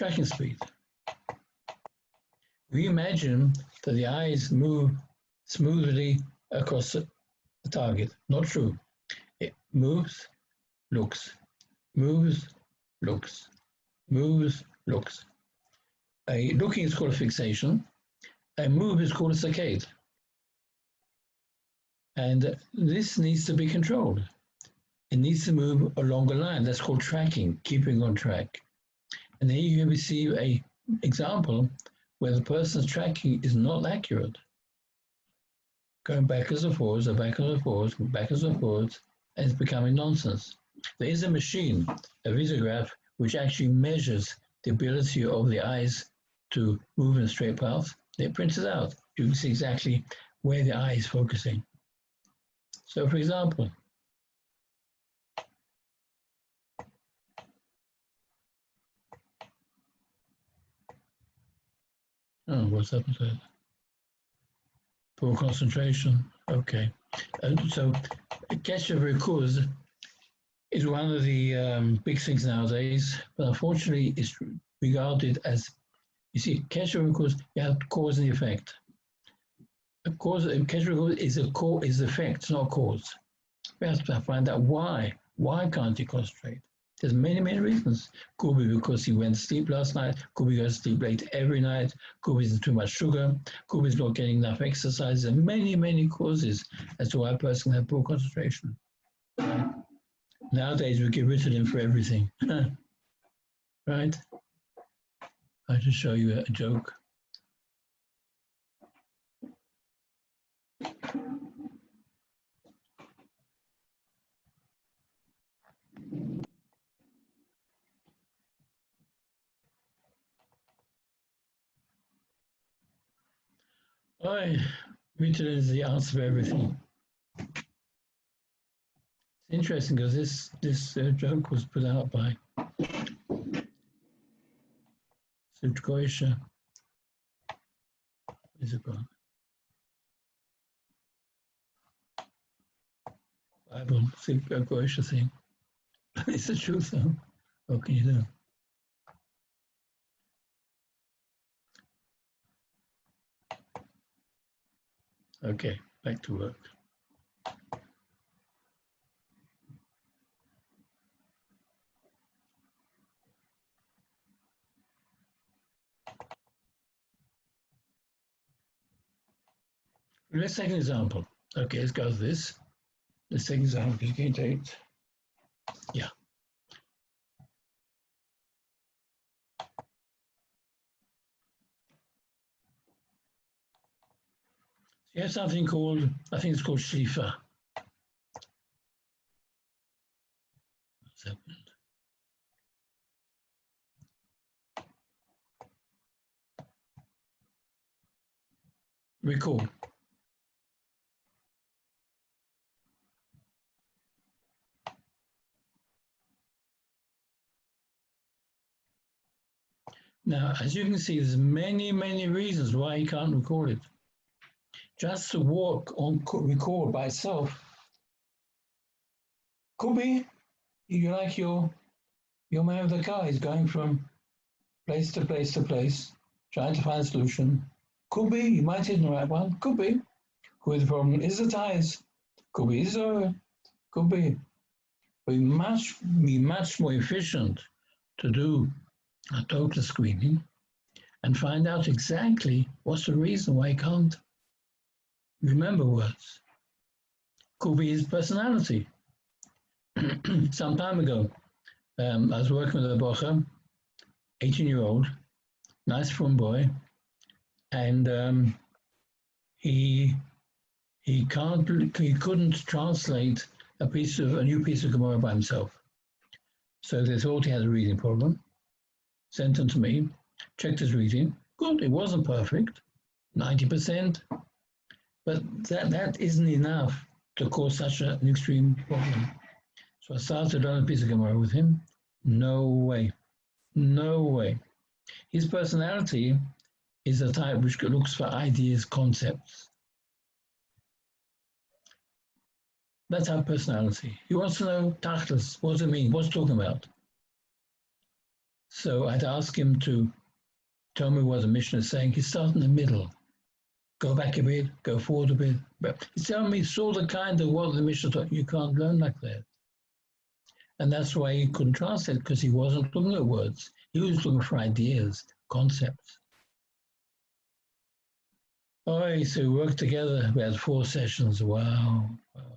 tracking speed. We imagine that the eyes move smoothly across the target. Not true. It moves, looks, moves, looks, moves, looks. A looking is called a fixation. A move is called a saccade. And this needs to be controlled. It needs to move along a line. That's called tracking, keeping on track. And here you can see an example where the person's tracking is not accurate. Going backwards and forwards, or backwards and forwards, backwards and forwards, and it's becoming nonsense. There is a machine, a visograph, which actually measures the ability of the eyes to move in a straight path. It prints it out. You can see exactly where the eye is focusing. So, for example, oh, what's happened to it? Poor concentration. Okay. So, catch of recurs is one of the big things nowadays, but unfortunately, it's regarded as, you see, catch of recurs, you have cause and effect. A cause, catch of recurs is the effect, not cause. We have to find out why. Why can't he concentrate? There's many, many reasons. Could be because he went to sleep last night. Could be because he sleep late every night. Could be too much sugar. Could be he's not getting enough exercise. There are many, many causes as to why a person has poor concentration. Nowadays, we get Ritalin for everything. Right? I just show you a joke. Ritalin is the answer for everything. It's interesting because this joke was put out by Goisha. Is it gone? Bible, Goisha thing. It's the truth, though. What can you do? Okay, back to work. Let's take an example. Okay, let's go to this. Let's take an example because you can't take it. Yeah. You have something called, I think it's called Schleifer. What's happened? Recall. Now, as you can see, there's many, many reasons why you can't record it. Just to walk on record by itself could be you like your man with the car is going from place to place to place, trying to find a solution. Could be you might hit the right one. Could be. Could be the problem is the tires. Could be is over. Could be. But be much more efficient to do a total screening and find out exactly what's the reason why he can't remember words. Could be his personality. Some time ago, I was working with a bocher, 18-year-old, nice fun boy, and he couldn't translate a new piece of Gemara by himself. So they thought he had a reading problem. Sent him to me, checked his reading. Good, it wasn't perfect, 90%, but that isn't enough to cause such an extreme problem. So I started to learn a piece of Gemara with him. No way. No way. His personality is the type which looks for ideas, concepts. That's our personality. He wants to know tachlis, what does it mean? What's it talking about? So I'd ask him to tell me what the Mishnah is saying. He'd start in the middle, go back a bit, go forward a bit. But he's telling me sort of kind of what the Mishnah taught. You can't learn like that. And that's why he couldn't translate, because he wasn't looking at words. He was looking for ideas, concepts. All right, so we worked together. We had 4 sessions. Wow,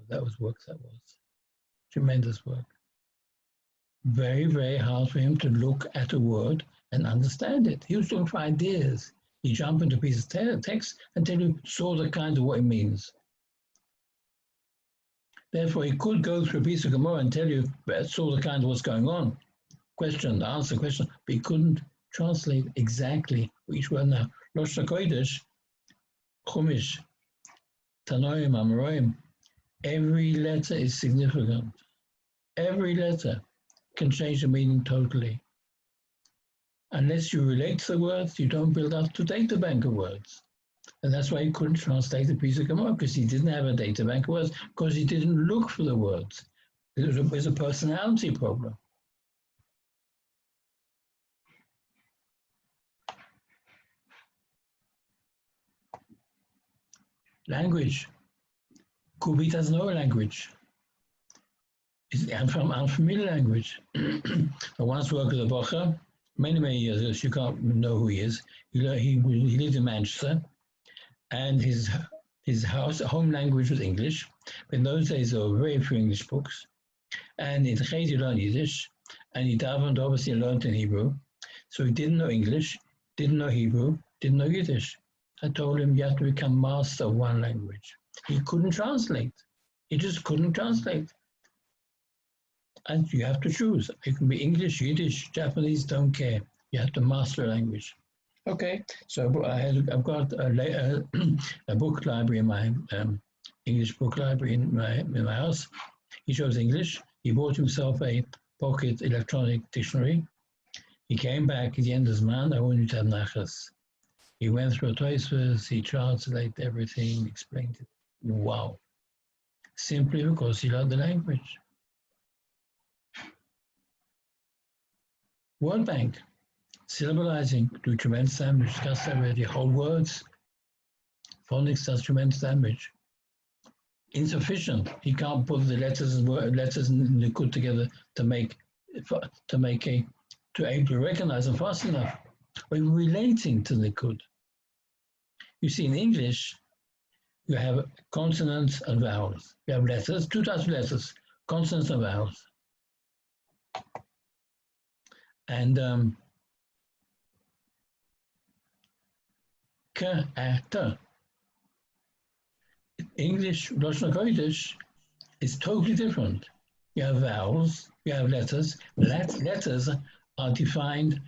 that was work, that was. Tremendous work. Very, very hard for him to look at a word and understand it. He was looking for ideas. He jump into a piece of text and tell you sort of kind of what it means. Therefore, he could go through a piece of Gemara and tell you sort of kind of what's going on. Question, answer, question, but he couldn't translate exactly each word. Now, Lashon Kodesh, Chumash, Tanoim, Amoraim, every letter is significant. Every letter can change the meaning totally. Unless you relate to the words, you don't build up to data bank of words. And that's why he couldn't translate a piece of Gemara, because he didn't have a data bank of words, because he didn't look for the words. It was a personality problem. Language. Kubi doesn't know a language. It's unfamiliar language. I once worked with a bocher, many years ago, so you can't know who he is. He lived in Manchester, and his home language was English. But in those days, there were very few English books. And in Chez, he learned Yiddish, and he davened, obviously learned in Hebrew. So he didn't know English, didn't know Hebrew, didn't know Yiddish. I told him, you have to become master of one language. He couldn't translate. He just couldn't translate. And you have to choose. It can be English, Yiddish, Japanese, don't care. You have to master a language. Okay, so I've got a book library in my English book library in my house. He chose English. He bought himself a pocket electronic dictionary. He came back at the end of the month. I wanted to have nachas. He went through a Tosfos, he translated everything, explained it. Wow. Simply because he learned the language. Word bank, syllabalizing, do tremendous damage. Discussed already. Whole words, phonics does tremendous damage. Insufficient. He can't put the letters and Likud together to able to recognize them fast enough. We're relating to Likud. You see, in English, you have consonants and vowels. You have letters, 2 types of letters, consonants and vowels. And k, a, t. English, Lashon Kodesh, is totally different. You have vowels, you have letters. Letters are defined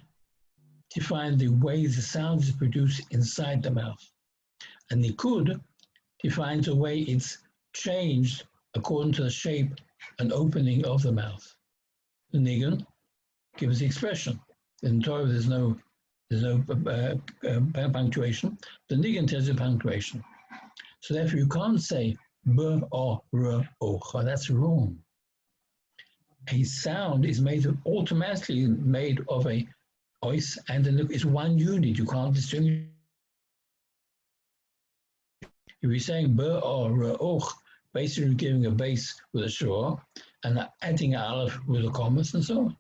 the way the sound is produced inside the mouth. And Nikud defines the way it's changed according to the shape and opening of the mouth. The Nigun gives the expression. In Torah, there's no punctuation. The Nigun tells you punctuation. So therefore, you can't say b, o, r, o. That's wrong. A sound is automatically made of a ois and it's one unit. You can't distinguish. If you're saying b, o, r, o, basically giving a base with a shor and adding an aleph with a commas and so on.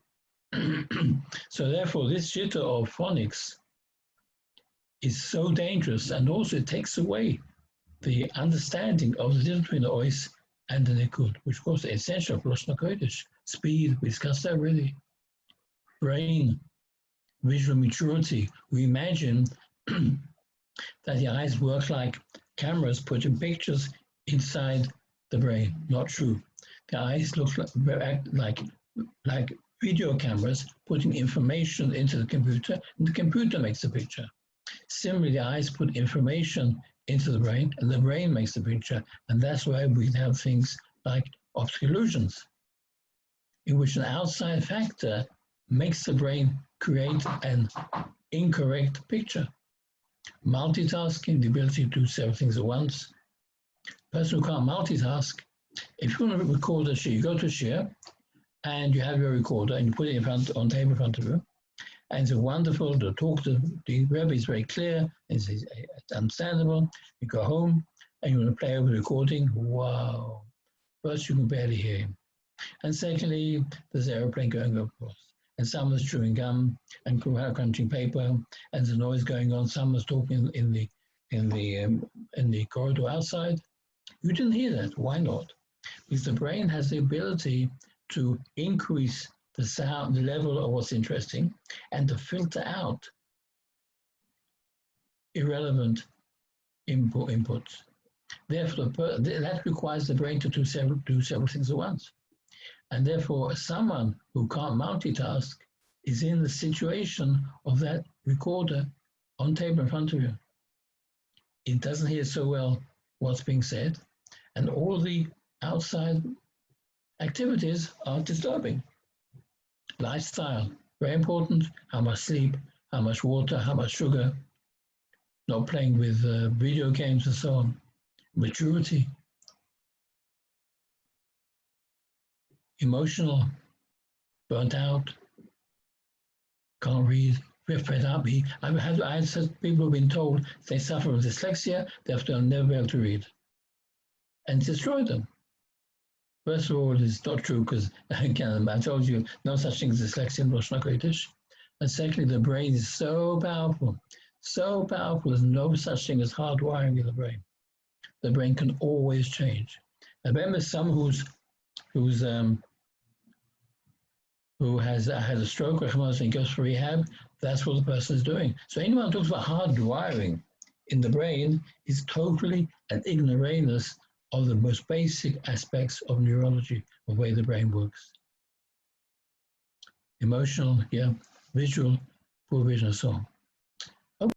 So therefore, this jitter of phonics is so dangerous, and also it takes away the understanding of the difference between the ois and the nikud, which of course is essential for Lashon Kodesh. Speed, we discussed that already. Brain, visual maturity. We imagine that the eyes work like cameras putting pictures inside the brain. Not true. The eyes look like video cameras putting information into the computer, and the computer makes the picture. Similarly, the eyes put information into the brain, and the brain makes the picture. And that's why we have things like optical illusions, in which an outside factor makes the brain create an incorrect picture. Multitasking, the ability to do several things at once. Person who can't multitask, if you want to record a shir, you go to a shir, and you have your recorder, and you put it on the table in front of you, And it's wonderful to talk to the Rebbe. Is very clear. It's understandable. You go home and you want to play over the recording. Wow. First, you can barely hear him. And secondly, there's an aeroplane going across. And someone's chewing gum and crunching paper, and there's a noise going on. Someone's talking in the corridor outside. You didn't hear that. Why not? Because the brain has the ability to increase the sound, the level of what's interesting, and to filter out irrelevant inputs. Therefore, that requires the brain to do several things at once. And therefore, someone who can't multitask is in the situation of that recorder on table in front of you. It doesn't hear so well what's being said, and all the outside activities are disturbing. Lifestyle, very important. How much sleep, how much water, how much sugar, not playing with video games and so on. Maturity. Emotional, burnt out, can't read, fed up. I had people who've been told they suffer from dyslexia, they'll never be able to read. And destroy them. First of all, it's not true because, again, I told you, no such thing as dyslexia in Rosh Hashanah. And secondly, the brain is so powerful, there's no such thing as hardwiring in the brain. The brain can always change. I remember someone who has had a stroke and goes for rehab, that's what the person is doing. So anyone who talks about hardwiring in the brain is totally an ignoramus of the most basic aspects of neurology, the way the brain works. Emotional, yeah, visual, poor vision and so on.